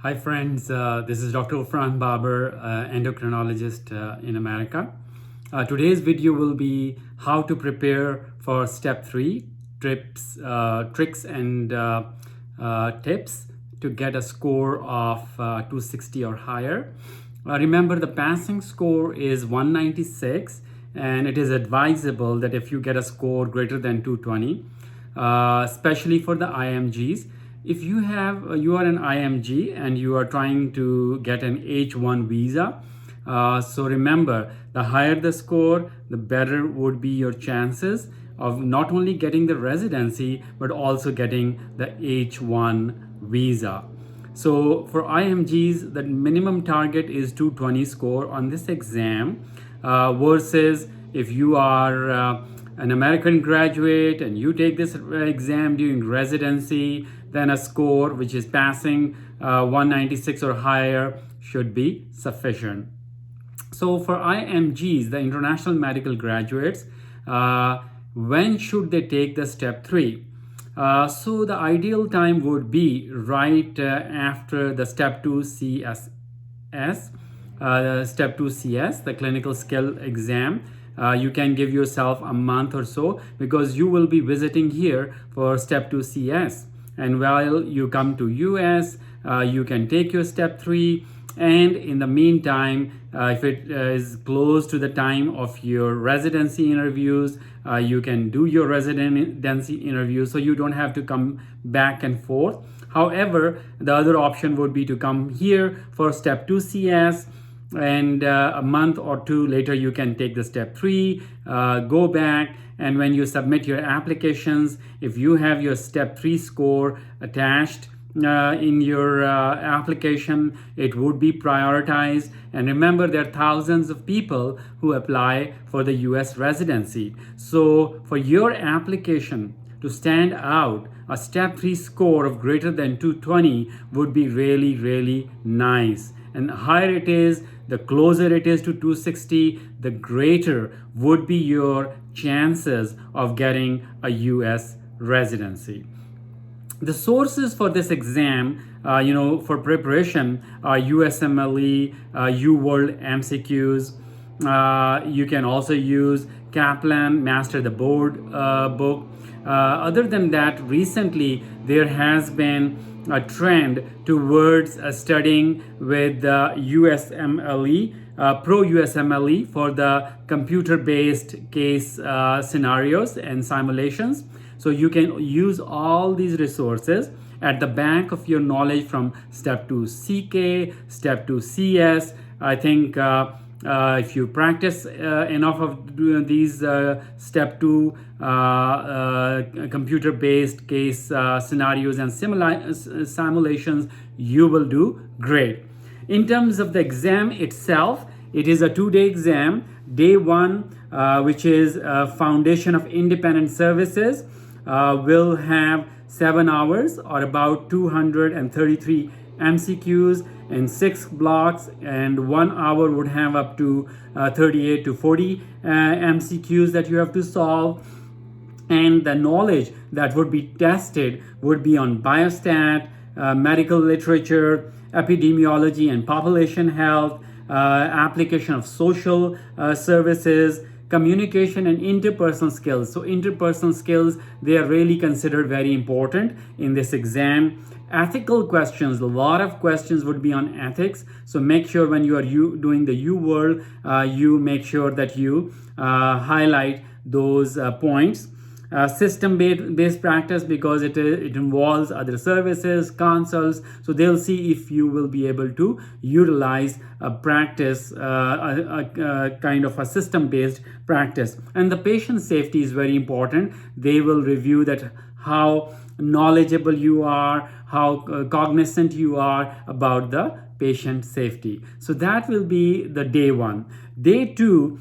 Hi friends, this is Dr. Ufran Babar, endocrinologist in America. Today's video will be how to prepare for step 3, tricks and tips to get a score of 260 or higher. Remember, the passing score is 196 and it is advisable that if you get a score greater than 220, especially for the IMGs, if you are an IMG and you are trying to get an H1 visa, so remember, the higher the score, the better would be your chances of not only getting the residency but also getting the H1 visa. So for IMGs, the minimum target is 220 score on this exam, versus if you are an American graduate and you take this exam during residency, then a score which is passing 196 or higher should be sufficient. So for IMGs, the international medical graduates, when should they take the step 3? So the ideal time would be right after the step 2 CSS, step 2 CS, the clinical skill exam. You can give yourself a month or so because you will be visiting here for step 2 CS. And while you come to US, you can take your step 3. And in the meantime, if it is close to the time of your residency interviews, you can do your residency interview, so you don't have to come back and forth. However, the other option would be to come here for step 2 CS, and a month or two later you can take the step 3, go back, and when you submit your applications, if you have your step 3 score attached in your application, it would be prioritized. And remember, there are thousands of people who apply for the US residency. So for your application to stand out, a step 3 score of greater than 220 would be really, really nice. And the higher it is, the closer it is to 260, the greater would be your chances of getting a US residency. The sources for this exam, for preparation are USMLE, Youworld MCQs. You can also use Kaplan Master the Board book. Other than that, recently there has been a trend towards studying with USMLE, pro USMLE for the computer-based case scenarios and simulations. So you can use all these resources at the back of your knowledge from step 2 CK, step 2 CS. I think if you practice enough of these step 2 computer-based case scenarios and simulations, you will do great. In terms of the exam itself, it is a 2-day exam. Day 1, which is Foundation of Independent Services, will have 7 hours or about 233 MCQs in 6 blocks, and 1 hour would have up to 38 to 40 MCQs that you have to solve. And the knowledge that would be tested would be on biostat, medical literature, epidemiology and population health, application of social services, communication and interpersonal skills. So interpersonal skills, they are really considered very important in this exam. Ethical questions, a lot of questions would be on ethics. So make sure when you are doing the Youworld, you make sure that you highlight those points. System-based practice, because it involves other services, consults, so they'll see if you will be able to utilize a practice, a kind of a system-based practice. And the patient safety is very important. They will review that how knowledgeable you are, how cognizant you are about the patient safety. So that will be the day 1. Day 2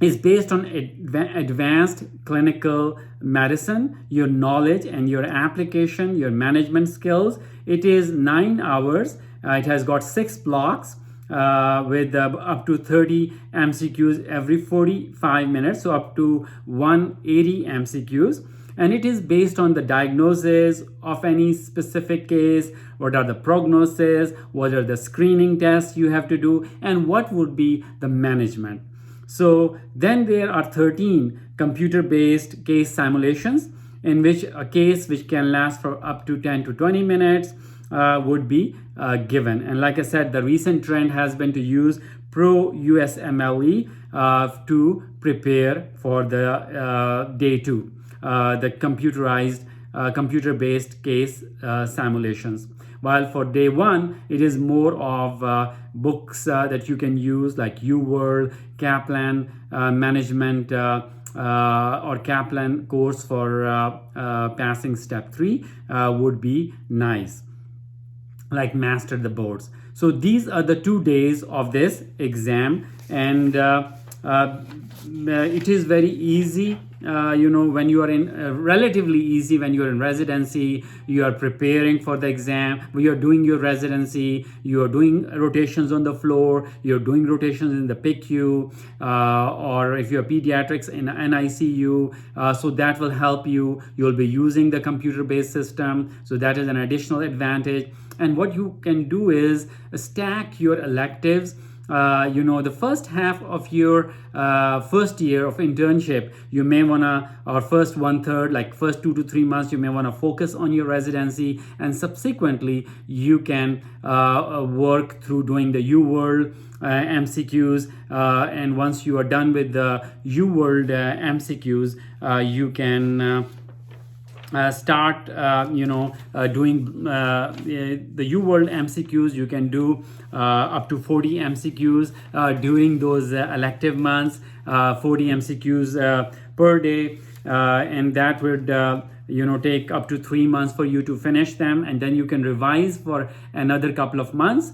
is based on advanced clinical medicine, your knowledge and your application, your management skills. It is 9 hours. It has got 6 blocks with up to 30 MCQs every 45 minutes, so up to 180 MCQs. and it is based on the diagnosis of any specific case, what are the prognosis, what are the screening tests you have to do, and what would be the management. So then there are 13 computer-based case simulations in which a case which can last for up to 10 to 20 minutes would be given. And like I said, the recent trend has been to use Pro USMLE to prepare for the day 2, the computerized computer-based case simulations. While for day 1, it is more of books that you can use like Youworld, Kaplan management or Kaplan course for passing step 3 would be nice, like Master the Boards. So these are the 2 days of this exam, and it is very easy. When you are in relatively easy when you are in residency, you are preparing for the exam, you are doing your residency, you are doing rotations on the floor, you're doing rotations in the PICU, or if you're pediatrics in NICU, so that will help you. You'll be using the computer-based system, so that is an additional advantage. And what you can do is stack your electives. The first half of your first year of internship, you may want to, or first 1/3, like first 2 to 3 months, you may want to focus on your residency, and subsequently you can work through doing the Youworld MCQs, and once you are done with the Youworld MCQs, you can start doing the Youworld MCQs. You can do up to 40 MCQs during those elective months, 40 MCQs per day, and that would take up to 3 months for you to finish them, and then you can revise for another couple of months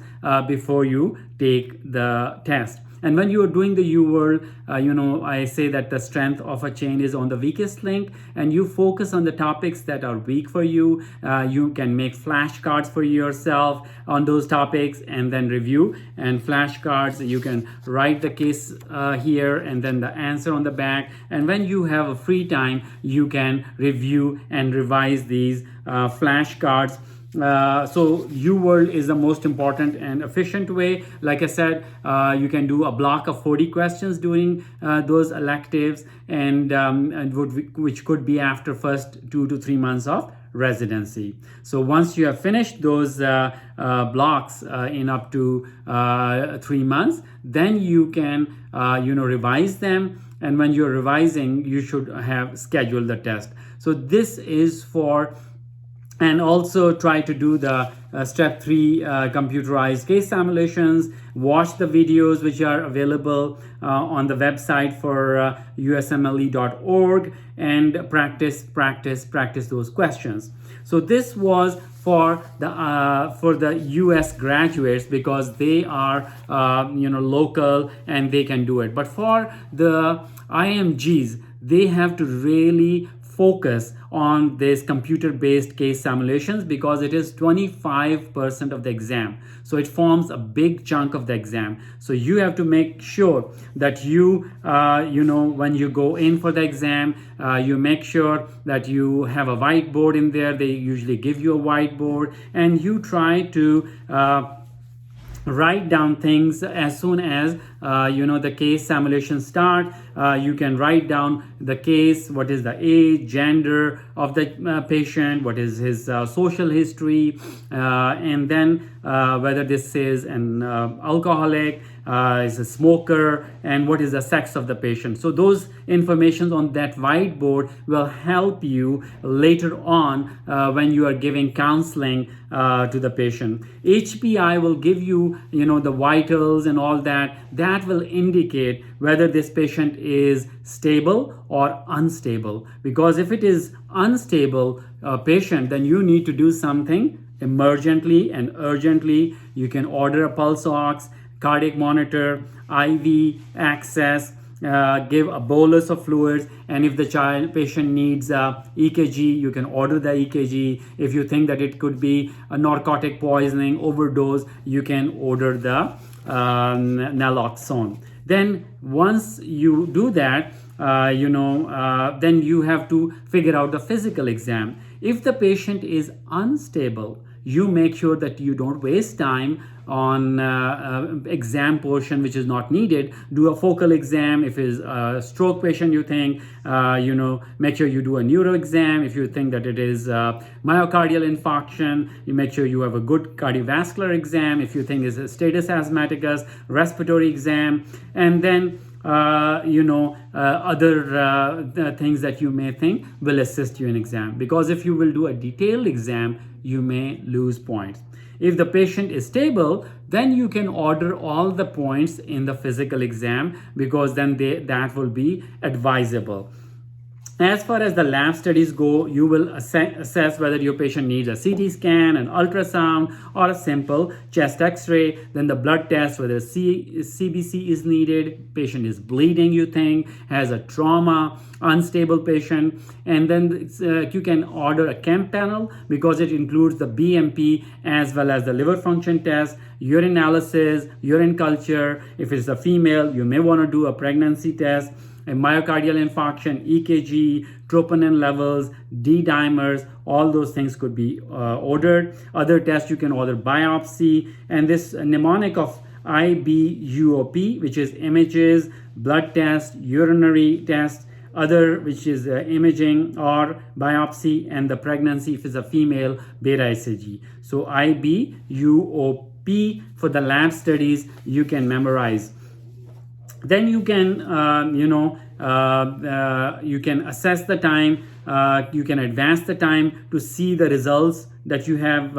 before you take the test. And when you are doing the Youworld, I say that the strength of a chain is on the weakest link, and you focus on the topics that are weak for you. You can make flashcards for yourself on those topics and then review. And flashcards, you can write the case here and then the answer on the back. And when you have a free time, you can review and revise these flashcards. So Youworld is the most important and efficient way. Like I said, you can do a block of 40 questions during those electives, and which could be after first 2 to 3 months of residency. So once you have finished those blocks in up to 3 months, then you can revise them. And when you're revising, you should have scheduled the test. So this is for. And also try to do the step 3 computerized case simulations. Watch the videos which are available on the website for USMLE.org, and practice those questions. So this was for the US graduates, because they are local and they can do it. But for the IMGs, they have to really focus on this computer-based case simulations, because it is 25% of the exam. So it forms a big chunk of the exam. So you have to make sure that you, when you go in for the exam, you make sure that you have a whiteboard in there. They usually give you a whiteboard, and you try to write down things as soon as the case simulation start. You can write down the case, what is the age, gender of the patient, what is his social history, and then whether this is an alcoholic, is a smoker, and what is the sex of the patient. So those information on that whiteboard will help you later on when you are giving counseling to the patient. HPI will give you, the vitals and all that. That will indicate whether this patient is stable or unstable. Because if it is unstable patient, then you need to do something emergently and urgently. You can order a pulse ox, cardiac monitor, IV access, give a bolus of fluids, and if the patient needs EKG, you can order the EKG. If you think that it could be a narcotic poisoning, overdose, you can order the naloxone. Then once you do that, then you have to figure out the physical exam. If the patient is unstable, you make sure that you don't waste time on exam portion which is not needed. Do a focal exam. If it's a stroke patient, you think, make sure you do a neuro exam. If you think that it is myocardial infarction, you make sure you have a good cardiovascular exam. If you think it's a status asthmaticus, respiratory exam. And then other things that you may think will assist you in exam, because if you will do a detailed exam, you may lose points. If the patient is stable, then you can order all the points in the physical exam, because then that will be advisable. As far as the lab studies go, you will assess whether your patient needs a CT scan, an ultrasound, or a simple chest x-ray. Then the blood test, whether CBC is needed, patient is bleeding, you think, has a trauma, unstable patient. And then you can order a chem panel, because it includes the BMP as well as the liver function test, urine analysis, urine culture. If it's a female, you may want to do a pregnancy test, a myocardial infarction, EKG, troponin levels, D-dimers, all those things could be ordered. Other tests, you can order biopsy, and this mnemonic of IBUOP, which is images, blood test, urinary test, other which is imaging or biopsy, and the pregnancy if it's a female, beta HCG. So IBUOP for the lab studies you can memorize. Then you can you can assess the time, you can advance the time to see the results that you have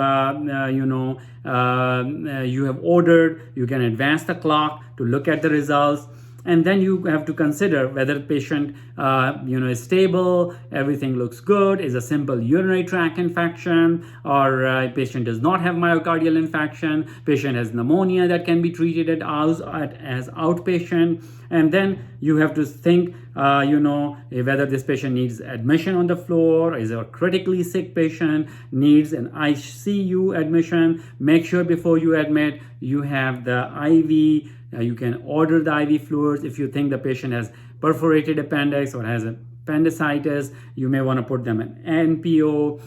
you have ordered. You can advance the clock to look at the results. And then you have to consider whether the patient is stable, everything looks good, is a simple urinary tract infection, or patient does not have myocardial infarction, patient has pneumonia that can be treated as outpatient. And then you have to think whether this patient needs admission on the floor, is a critically sick patient, needs an ICU admission. Make sure before you admit you have the IV. You can order the IV fluids. If you think the patient has perforated appendix or has appendicitis, you may want to put them in NPO.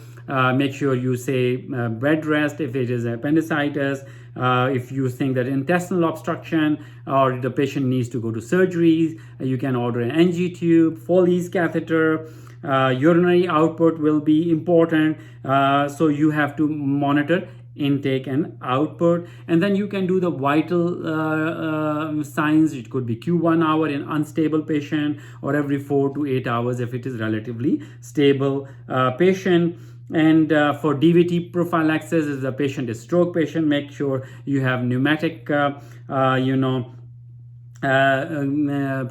Make sure you say bed rest if it is appendicitis. If you think that intestinal obstruction or the patient needs to go to surgery, you can order an NG tube, Foley's catheter. Urinary output will be important, so you have to monitor intake and output. And then you can do the vital signs. It could be Q1 hour in unstable patient, or every 4 to 8 hours if it is relatively stable patient. And for DVT prophylaxis, if the patient is stroke patient, make sure you have pneumatic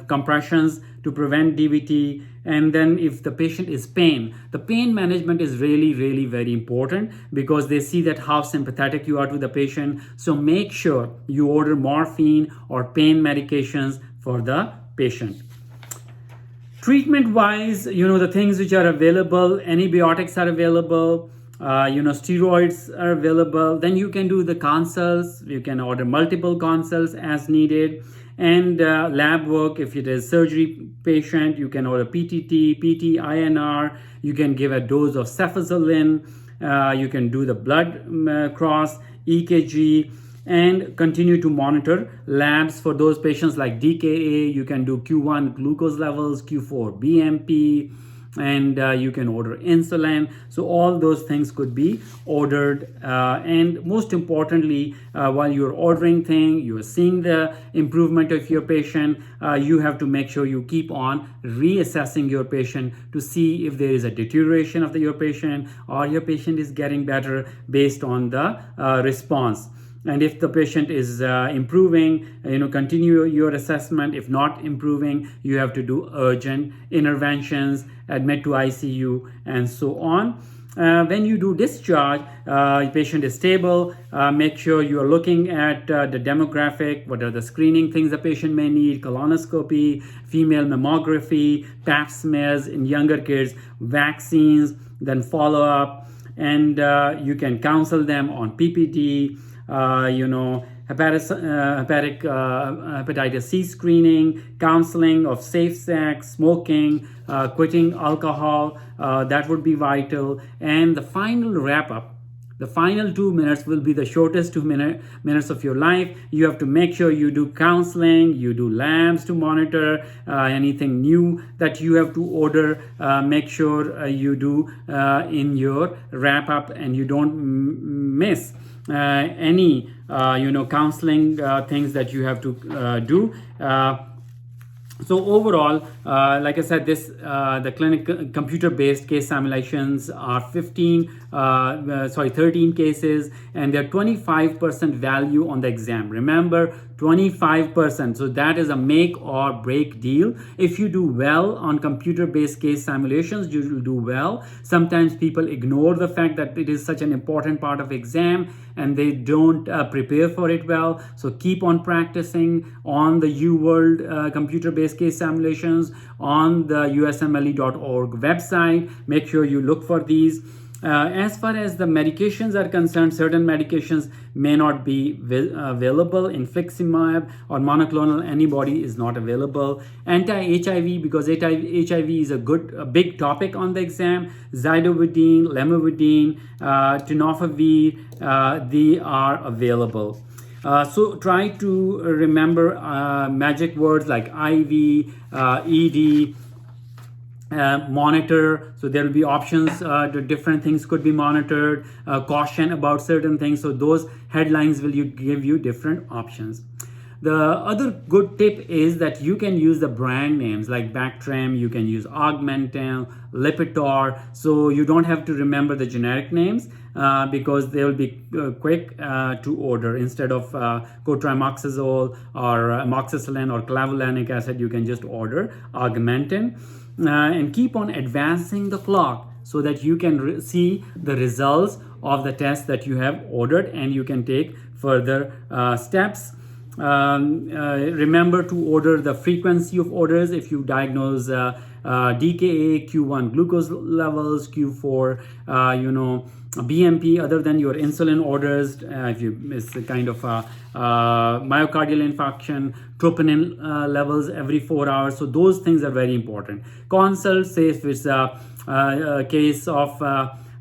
compressions to prevent DVT. And then if the patient is pain, the pain management is really, really very important, because they see that how sympathetic you are to the patient. So make sure you order morphine or pain medications for the patient. Treatment wise, the things which are available, antibiotics are available, steroids are available. Then you can do the consults. You can order multiple consults as needed. And lab work, if it is surgery patient, you can order PTT, PT, INR. You can give a dose of cefazolin. You can do the blood cross, EKG, and continue to monitor labs for those patients like DKA. You can do Q1 glucose levels, Q4 BMP, and you can order insulin. So all those things could be ordered. And most importantly, while you're ordering things, you're seeing the improvement of your patient, you have to make sure you keep on reassessing your patient to see if there is a deterioration of your patient, or your patient is getting better based on the response. And if the patient is improving, continue your assessment. If not improving, you have to do urgent interventions, admit to ICU, and so on. When you do discharge, patient is stable, make sure you are looking at the demographic. What are the screening things the patient may need? Colonoscopy, female mammography, pap smears in younger kids, vaccines, then follow-up. And you can counsel them on PPD, hepatitis C screening, counseling of safe sex, smoking, quitting alcohol, that would be vital. And the final wrap up, the final 2 minutes will be the shortest 2 minutes of your life. You have to make sure you do counseling, you do labs to monitor anything new that you have to order. Make sure you do in your wrap up, and you don't miss any counseling things that you have to do. So overall, like I said, the computer-based case simulations are 13 cases, and they're 25% value on the exam. Remember, 25%. So that is a make or break deal. If you do well on computer-based case simulations, you will do well. Sometimes people ignore the fact that it is such an important part of exam, and they don't prepare for it well. So keep on practicing on the Youworld computer-based case simulations on the USMLE.org website. Make sure you look for these. As far as the medications are concerned, certain medications may not be available. Infliximab or monoclonal antibody is not available. Anti-HIV, because HIV is a big topic on the exam. Zidovudine, lamivudine, tenofovir, they are available. So try to remember magic words like IV, ED, monitor. So there will be options, different things could be monitored, caution about certain things. So those headlines will give you different options. The other good tip is that you can use the brand names like Bactrim, you can use Augmentin, Lipitor, so you don't have to remember the generic names because they will be quick to order. Instead of cotrimoxazole or amoxicillin or clavulanic acid, you can just order Augmentin. And keep on advancing the clock so that you can see the results of the test that you have ordered, and you can take further steps. Remember to order the frequency of orders. If you diagnose DKA, Q1 glucose levels, Q4 BMP other than your insulin orders, if you miss a kind of myocardial infarction, troponin levels every 4 hours. So those things are very important. Consult, say if it's a case of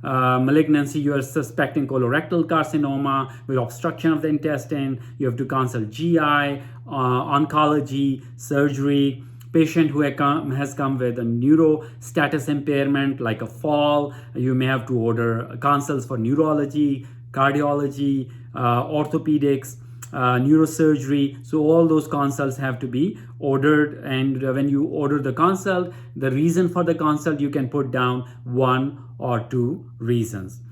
malignancy, you are suspecting colorectal carcinoma with obstruction of the intestine, you have to consult GI, oncology, surgery. Patient who has come with a neuro status impairment like a fall, you may have to order consults for neurology, cardiology, orthopedics, neurosurgery. So all those consults have to be ordered, and when you order the consult, the reason for the consult, you can put down 1 or 2 reasons.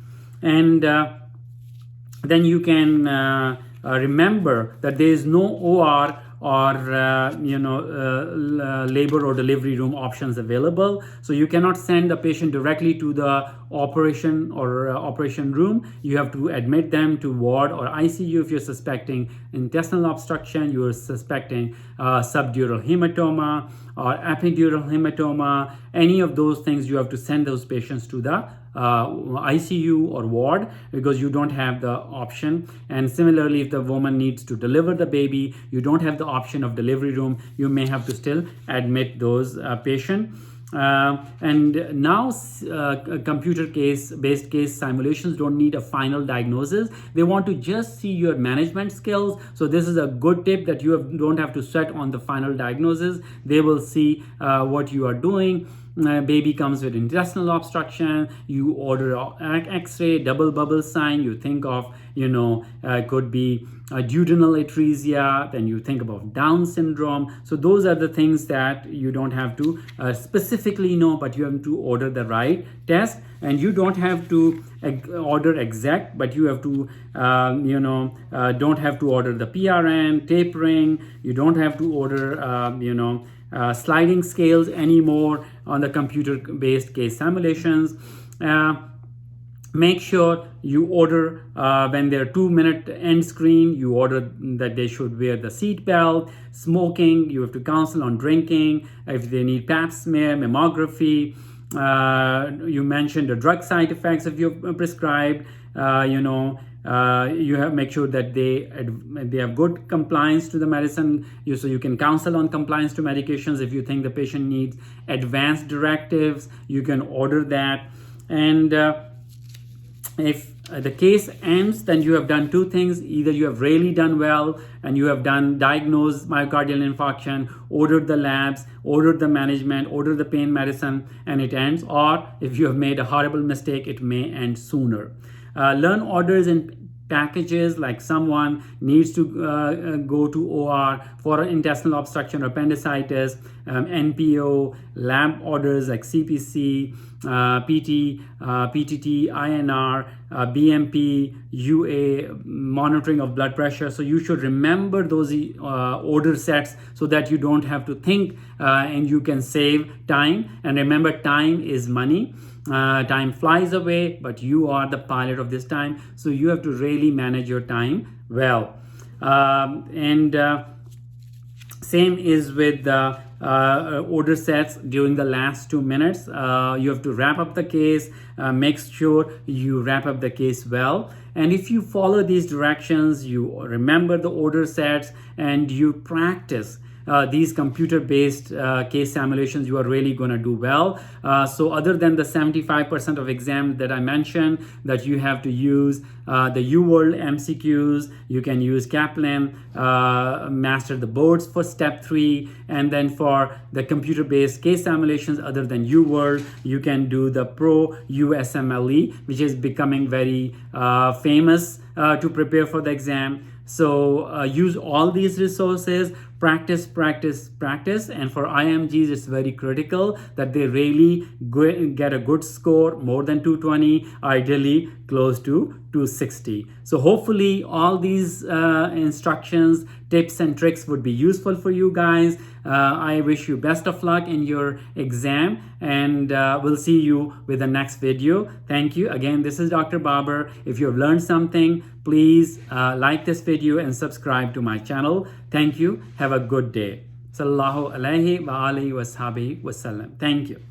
And then you can remember that there is no OR or labor or delivery room options available. So you cannot send the patient directly to the operation or operation room. You have to admit them to ward or ICU if you're suspecting intestinal obstruction, you're suspecting subdural hematoma or epidural hematoma. Any of those things, you have to send those patients to the ICU or ward because you don't have the option. And similarly, if the woman needs to deliver the baby, you don't have the option of delivery room. You may have to still admit those patients. And now computer-based case simulations don't need a final diagnosis. They want to just see your management skills. So this is a good tip that you don't have to set on the final diagnosis. They will see what you are doing. Baby comes with intestinal obstruction, you order x-ray, double bubble sign, you think of could be duodenal atresia, then you think about Down syndrome. So those are the things that you don't have to specifically know, but you have to order the right test. And you don't have to order exact, but you have to don't have to order the PRN, tapering. You don't have to order sliding scales anymore on the computer-based case simulations. Make sure you order when they're 2-minute end screen, you order that they should wear the seat belt. Smoking, you have to counsel on drinking. If they need pap smear, mammography. You mentioned the drug side effects if you've prescribed. you have make sure that they have good compliance to the medicine. So you can counsel on compliance to medications. If you think the patient needs advanced directives, you can order that. And if the case ends, then you have done two things. Either you have really done well and you have diagnosed myocardial infarction, ordered the labs, ordered the management, ordered the pain medicine, and it ends. Or if you have made a horrible mistake, it may end sooner. Learn orders in packages, like someone needs to go to OR for intestinal obstruction or appendicitis, NPO, lab orders like CPC, PT, PTT, INR, BMP, UA, monitoring of blood pressure. So you should remember those order sets so that you don't have to think and you can save time. And remember, time is money. Time flies away, but you are the pilot of this time. So you have to really manage your time well. Same is with order sets during the last 2 minutes. You have to wrap up the case. Make sure you wrap up the case well. And if you follow these directions, you remember the order sets, and you practice these computer-based case simulations, you are really going to do well. So other than the 75% of exams that I mentioned that you have to use, the Youworld MCQs, you can use Kaplan, master the boards for step 3, and then for the computer-based case simulations other than Youworld, you can do the Pro USMLE, which is becoming very famous to prepare for the exam. So use all these resources, practice, and for IMGs it's very critical that they really get a good score, more than 220, ideally close to 260. So hopefully all these instructions, tips and tricks would be useful for you guys. I wish you best of luck in your exam, and we'll see you with the next video. Thank you. Again, this is Dr. Babar. If you have learned something, please like this video and subscribe to my channel. Thank you. Have a good day. Sallallahu alaihi wa alihi wa sahbihi wa sallam. Thank you.